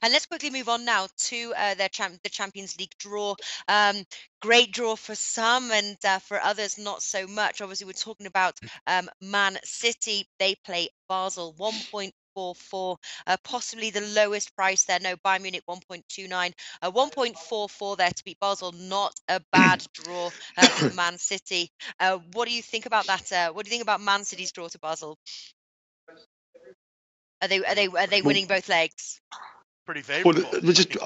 And let's quickly move on now to the Champions League draw. Um, Great draw for some, and for others not so much. Obviously, we're talking about Man City. They play Basel 1.44, possibly the lowest price there. No, Bayern Munich 1.29, 1.44 there to beat Basel. Not a bad draw for Man City. What do you think about that? What do you think about Man City's draw to Basel? Are they Well, winning both legs? Pretty well, favorable. they just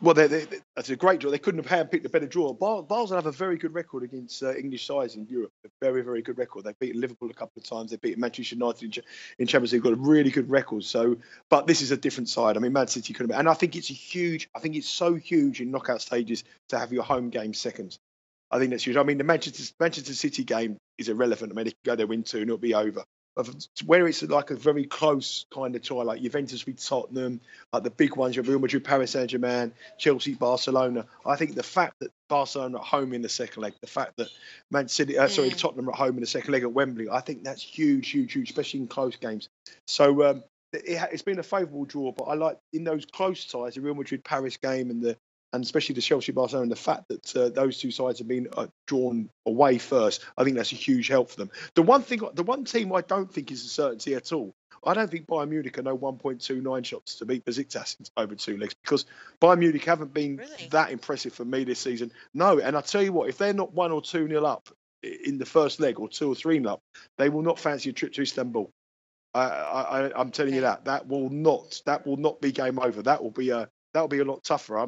that's a great draw. They couldn't have picked a better draw. Basel have a very good record against English sides in Europe. A very, very good record. They've beaten Liverpool a couple of times. They've beaten Manchester United in Champions League. Got a really good record. So, but this is a different side. I mean, Man City couldn't. And I think it's huge. I think it's so huge in knockout stages to have your home game second. I think that's huge. I mean, the Manchester City game is irrelevant. I mean, they can go there, win 2, and it'll be over. Where it's like a very close kind of tie, like Juventus with Tottenham, like the big ones, Real Madrid, Paris Saint-Germain, Chelsea, Barcelona. I think the fact that Barcelona at home in the second leg, the fact that Tottenham are at home in the second leg at Wembley, I think that's huge, huge, huge, especially in close games. So it's been a favourable draw, but I like in those close ties, the Real Madrid Paris game and especially the Chelsea Barcelona, and the fact that those two sides have been drawn away first, I think that's a huge help for them. The one team I don't think is a certainty at all. I don't think Bayern Munich are no 1.29 shots to beat Besiktas over 2 legs, because Bayern Munich haven't been that impressive for me this season. No, and I tell you what, if they're not 1 or 2-0 up in the first leg, or 2 or 3-0 up, they will not fancy a trip to Istanbul. I'm telling you that that will not be game over. That'll be a lot tougher. I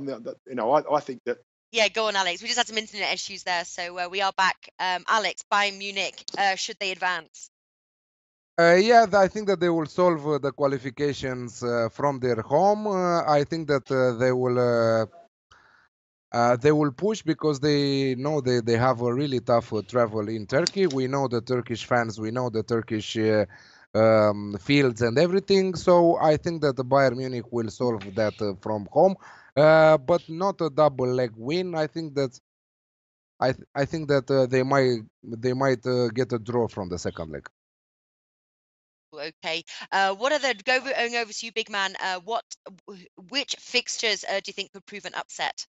think that. Yeah, go on, Alex. We just had some internet issues there, so we are back. Alex, Bayern Munich, should they advance? Yeah, I think that they will solve the qualifications from their home. I think that they will push, because they know they have a really tough travel in Turkey. We know the Turkish fans, we know the Turkish fields and everything. So I think that the Bayern Munich will solve that from home, but not a double leg win. I think that they might get a draw from the second leg. Okay. What are going over to you, big man? Which fixtures do you think could prove an upset?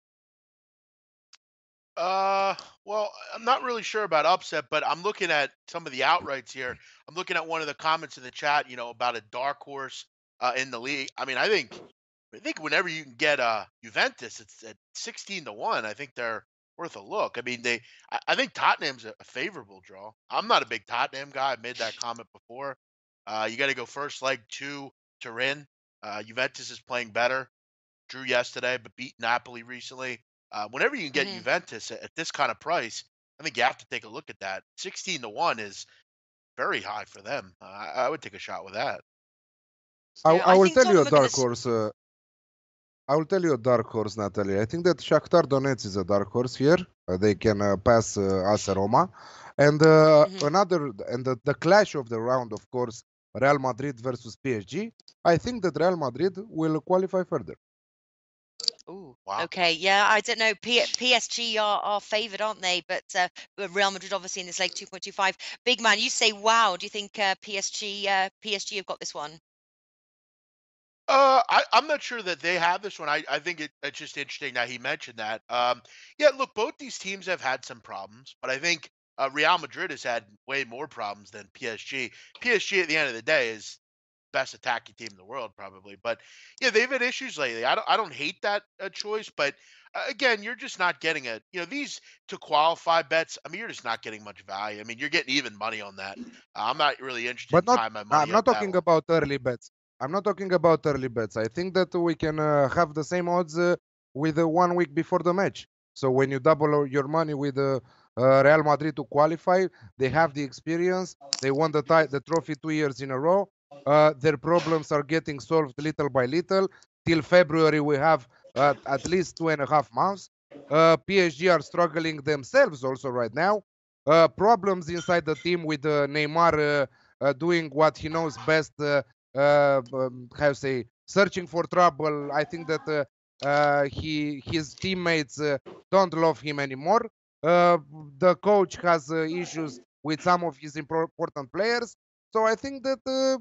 Well, I'm not really sure about upset, but I'm looking at some of the outrights here. I'm looking at one of the comments in the chat, about a dark horse in the league. I mean, I think whenever you can get Juventus, it's at 16-1. I think they're worth a look. I mean, I think Tottenham's a favorable draw. I'm not a big Tottenham guy. I made that comment before. You got to go first leg to Turin. Juventus is playing better. Drew yesterday, but beat Napoli recently. Whenever you can get Juventus at this kind of price, I think you have to take a look at that. 16-1 is very high for them. I would take a shot with that. I will tell you a dark horse. I will tell you a dark horse, Natalie. I think that Shakhtar Donetsk is a dark horse here. They can pass AS Roma. And the clash of the round, of course, Real Madrid versus PSG. I think that Real Madrid will qualify further. Oh, wow. Okay. Yeah, I don't know. PSG are favoured, aren't they? But Real Madrid obviously in this leg 2.25. Big man, you say wow. Do you think PSG have got this one? I'm not sure that they have this one. I think it's just interesting that he mentioned that. Yeah, look, both these teams have had some problems, but I think Real Madrid has had way more problems than PSG. PSG at the end of the day is best attacking team in the world, probably. But yeah, they've had issues lately. I don't hate that choice, but again, you're just not getting these to qualify bets. I mean, you're just not getting much value. I mean, you're getting even money on that. I'm not really interested in time my money. I'm not talking about early bets. I'm not talking about early bets. I think that we can have the same odds with 1 week before the match. So when you double your money with Real Madrid to qualify, they have the experience. They won the trophy 2 years in a row. Their problems are getting solved little by little. Till February, we have at least 2.5 months. PSG are struggling themselves also right now. Problems inside the team with Neymar doing what he knows best, searching for trouble. I think that his teammates don't love him anymore. The coach has issues with some of his important players. So I think that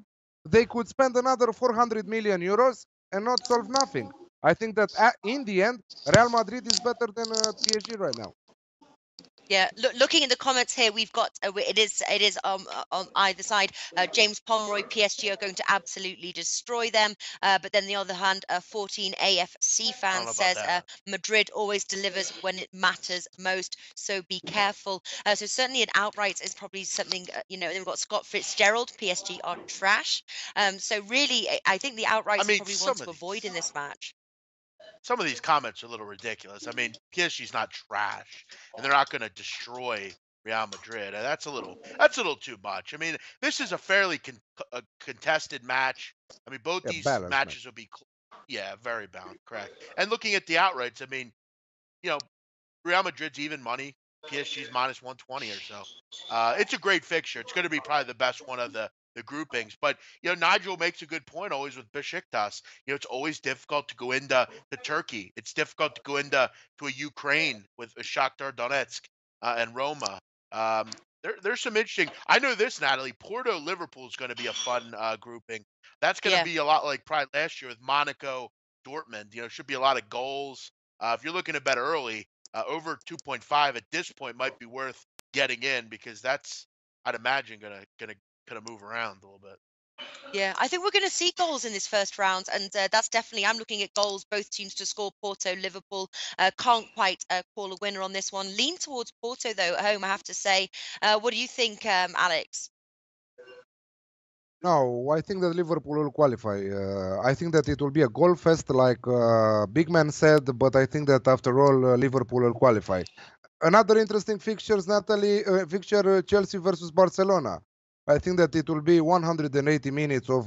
they could spend another 400 million euros and not solve nothing. I think that in the end, Real Madrid is better than PSG right now. Yeah, looking at the comments here, we've got it is on either side. James Pomeroy, PSG are going to absolutely destroy them. But then the other hand, 14 AFC I fan don't know about says that. Madrid always delivers when it matters most, so be careful. So certainly an outright is probably something. Then we've got Scott Fitzgerald. PSG are trash. So really, I think the I outrights are mean, probably one to avoid in this match. some of these comments are a little ridiculous. I mean, PSG's not trash, and they're not going to destroy Real Madrid. That's a little too much. I mean, this is a fairly contested match. I mean, both Yeah, these balanced match. matches will be, yeah, very balanced, correct. And looking at the outrights, I mean, you know, Real Madrid's even money, PSG's minus 120 or so. It's a great fixture. It's going to be probably the best one of the groupings. But Nigel makes a good point always with Besiktas. It's always difficult to go into Turkey. It's difficult to go into a Ukraine with Shakhtar Donetsk and Roma. There's some interesting. I know this, Natalie. Porto Liverpool is going to be a fun grouping. That's going to Yeah. be a lot like probably last year with Monaco Dortmund. Should be a lot of goals. If you're looking to bet early, over 2.5 at this point might be worth getting in because that's, I'd imagine, gonna move around a little bit. Yeah, I think we're going to see goals in this first round, and that's definitely. I'm looking at goals, both teams to score. Porto, Liverpool. Can't quite call a winner on this one. Lean towards Porto though at home, I have to say. What do you think, Alex? No, I think that Liverpool will qualify. I think that it will be a goal fest, like Big Man said, but I think that after all, Liverpool will qualify. Another interesting fixtures, Natalie, Chelsea versus Barcelona. I think that it will be 180 minutes of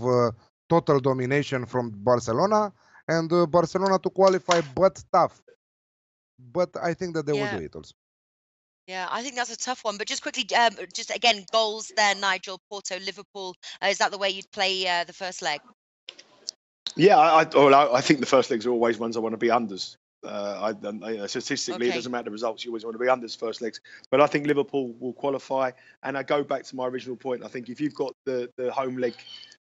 total domination from Barcelona, and Barcelona to qualify, but tough. But I think that they will do Yeah, it also. yeah, I think that's a tough one. But just quickly, just again, goals there, Nigel. Porto, Liverpool. Is that the way you'd play the first leg? Yeah, I think the first legs are always ones I want to be unders. Statistically, it Okay. doesn't matter the results. You always want to be unders first legs. But I think Liverpool will qualify. And I go back to my original point. I think if you've got the home leg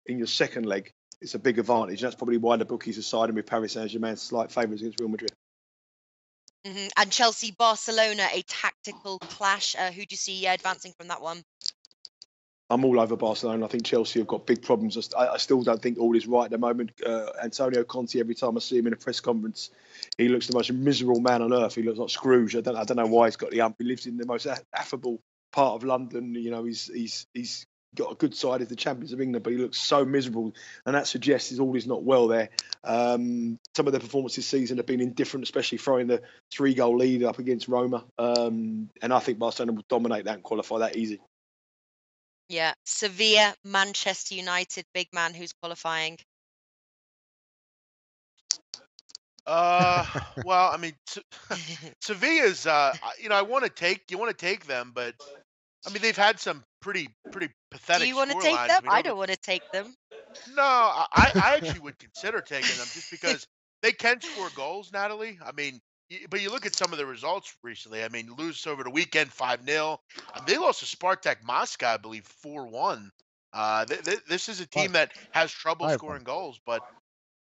in your second leg, it's a big advantage. That's probably why the bookies are siding with Paris Saint-Germain slight favourites against Real Madrid. And Chelsea, Barcelona, a tactical clash. Who do you see advancing from that one? I'm all over Barcelona. I think Chelsea have got big problems. I still don't think all is right at the moment. Antonio Conte, every time I see him in a press conference, he looks the most miserable man on earth. He looks like Scrooge. I don't know why he's got the ump. He lives in the most affable part of London. He's got a good side as the champions of England, but he looks so miserable, and that suggests all is not well there. Some of the performances this season have been indifferent, especially throwing the 3-goal lead up against Roma. And I think Barcelona will dominate that and qualify that easy. Yeah, Sevilla, Manchester United, big man who's qualifying. Well, I mean, Sevilla's. I want to take them, but I mean, they've had some pretty Do pathetic you want to take scorelines. them? I mean, I don't want to take them. no, I actually would consider taking them just because they can score goals, Natalie. I mean, but you look at some of the results recently. I mean, lose over the weekend 5-0. They lost to Spartak Moscow, I believe, 4-1. This is a team that has trouble 5-1. scoring goals, but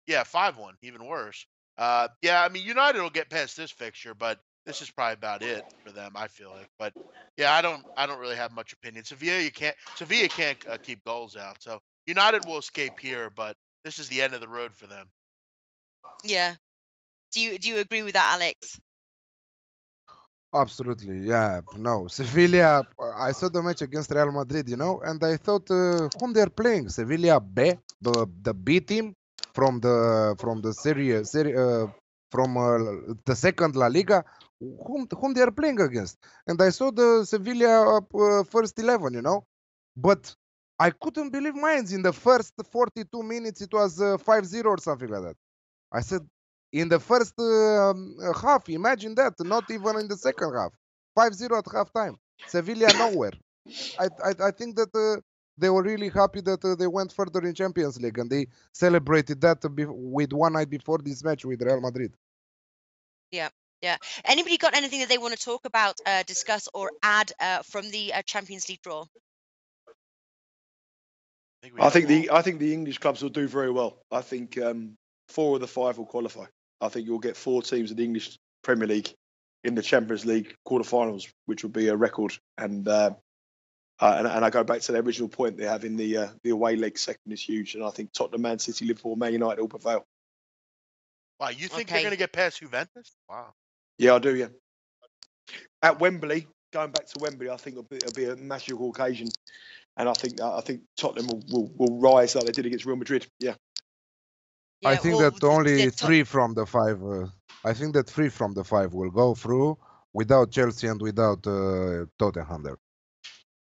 yeah, 5-1, even worse. Yeah, I mean, United will get past this fixture, but this is probably about it for them, I feel like. But yeah, I don't really have much opinion. Sevilla can't keep goals out, so United will escape here, but this is the end of the road for them. Yeah. Do you agree with that, Alex? Absolutely, yeah. No, Sevilla. I saw the match against Real Madrid, and I thought, whom they're playing? Sevilla B, the B team from the from the second La Liga. Whom they are playing against? And I saw the Sevilla first 11, but I couldn't believe mine. In the first 42 minutes, it was 5-0 or something like that. I said, in the first half, imagine that, not even in the second half. 5-0 at halftime. Sevilla nowhere. I think that they were really happy that they went further in Champions League, and they celebrated that with one night before this match with Real Madrid. Yeah. Yeah. Anybody got anything that they want to talk about, discuss, or add from the Champions League draw? I think the English clubs will do very well. I think 4 of the 5 will qualify. I think you'll get 4 teams in the English Premier League in the Champions League quarterfinals, which would be a record. And I go back to the original point they have in the away leg second is huge. And I think Tottenham, Man City, Liverpool, Man United all prevail. Wow, you think they're Okay. going to get past Juventus? Wow. Yeah, I do. Yeah. At Wembley, going back to Wembley, I think it'll be a magical occasion, and I think Tottenham will rise like they did against Real Madrid. Yeah. I Yeah, think well, that only the 3 from the 5. I think that 3 from the 5 will go through without Chelsea and without Tottenham there.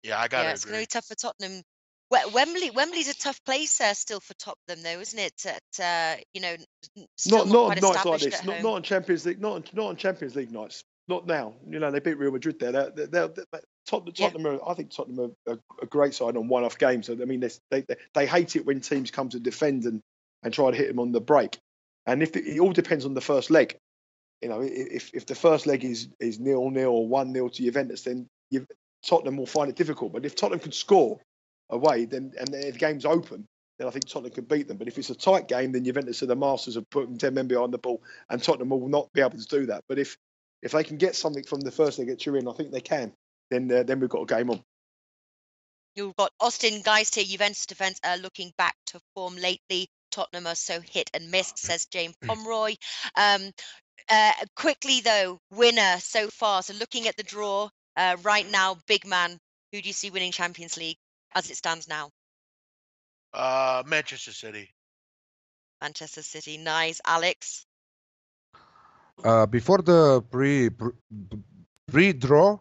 Yeah, I got to it's going to agree. be tough for Tottenham. Wembley's a tough place still for Tottenham, though, isn't it? Still not quite Not nights like established this. at Not home. not on Champions League. Not on Champions League nights. Not now. They beat Real Madrid there. Tottenham. I think Tottenham are a great side on one-off games. I mean, they hate it when teams come to defend and try to hit them on the break. And it all depends on the first leg. If the first leg is 0-0 or 1-0 to Juventus, then Tottenham will find it difficult. But if Tottenham can score away, then if the game's open, then I think Tottenham can beat them. But if it's a tight game, then Juventus are the masters of putting 10 men behind the ball, and Tottenham will not be able to do that. But if they can get something from the first leg at Turin, I think they can. Then we've got a game on. You've got Austin Geist here. Juventus defence looking back to form lately. Tottenham are so hit and miss, says James Pomeroy. Quickly though, winner so far. So looking at the draw right now, big man, who do you see winning Champions League as it stands now? Manchester City. Manchester City, nice. Alex? Before the pre-draw,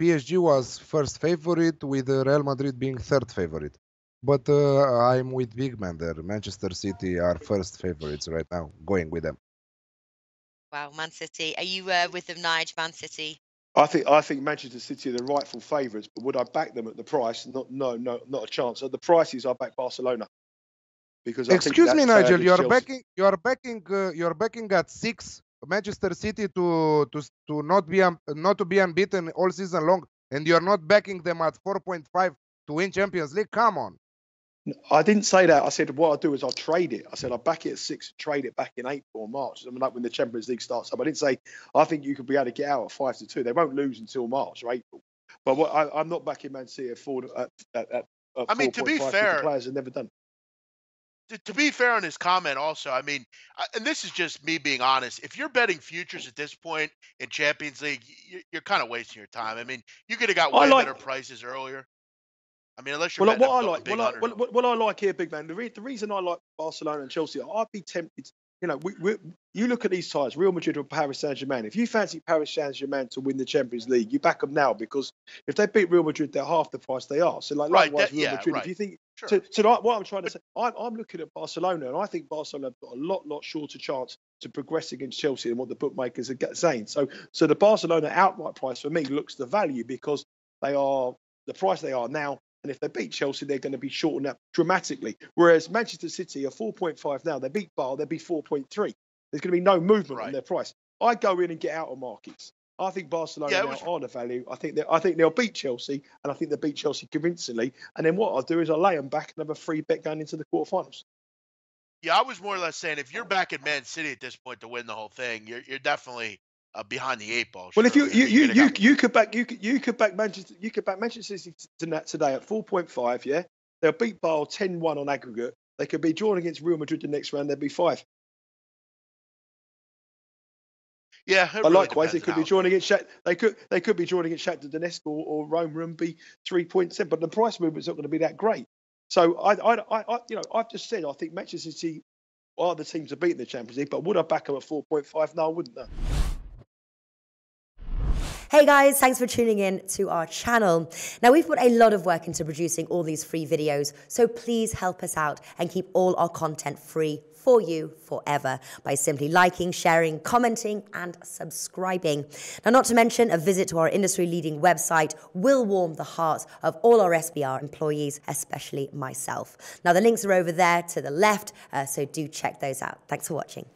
PSG was first favorite, with Real Madrid being third favorite. But I'm with Big Man there. Manchester City are first favorites right now, going with them. Wow, Man City. Are you with them, Nige, Man City? I think Manchester City are the rightful favourites, but would I back them at the price? Not a chance. At the prices, I back Barcelona. Because excuse me, Nigel, you're Chelsea. backing at 6 Manchester City to not to be unbeaten all season long, and you're not backing them at 4.5 to win Champions League. Come on. I didn't say that. I said what I'll do is I'll trade it. I said I'll back it at 6, trade it back in April or March. I mean, like when the Champions League starts up. I didn't say I think you could be able to get out at 5-2. They won't lose until March or April. But I'm not backing Man City at 4 at I mean, to be 4.5. fair, The players have never done. To be fair on his comment also, I mean, and this is just me being honest, if you're betting futures at this point in Champions League, you're kind of wasting your time. I mean, you could have got way better prices earlier. I mean, unless you're betting what I like here, big man. The reason I like Barcelona and Chelsea, I'd be tempted. You look at these ties, Real Madrid or Paris Saint-Germain. If you fancy Paris Saint-Germain to win the Champions League, you back them now, because if they beat Real Madrid, they're half the price they are. So likewise, Real Madrid. If you think, sure. So what I'm trying to say, I'm looking at Barcelona, and I think Barcelona have got a lot shorter chance to progress against Chelsea than what the bookmakers are saying. So the Barcelona outright price for me looks the value, because they are the price they are now. And if they beat Chelsea, they're going to be shortened up dramatically. Whereas Manchester City are 4.5 now. They beat Bar, they'll be 4.3. There's going to be no movement on their price. I go in and get out of markets. I think Barcelona are the value. I think they'll beat Chelsea, and I think they'll beat Chelsea convincingly. And then what I'll do is I'll lay them back and have a free bet going into the quarterfinals. Yeah, I was more or less saying if you're back at Man City at this point to win the whole thing, you're definitely behind the 8 ball. Well, if you could back Manchester City today at 4.5, yeah, they'll beat Bale 10-1 on aggregate. They could be drawn against Real Madrid the next round. They'd be 5. Yeah, but really likewise, they could be drawn against they could be drawn against Shakhtar Donetsk or Roma and be 3.7. But the price movement's not going to be that great. So I've just said I think Manchester City are the team to beat in the Champions League. But would I back them at 4.5? No, I wouldn't. No. Hey guys, thanks for tuning in to our channel. Now, we've put a lot of work into producing all these free videos, so please help us out and keep all our content free for you forever by simply liking, sharing, commenting, and subscribing. Now, not to mention, a visit to our industry-leading website will warm the hearts of all our SBR employees, especially myself. Now, the links are over there to the left, so do check those out. Thanks for watching.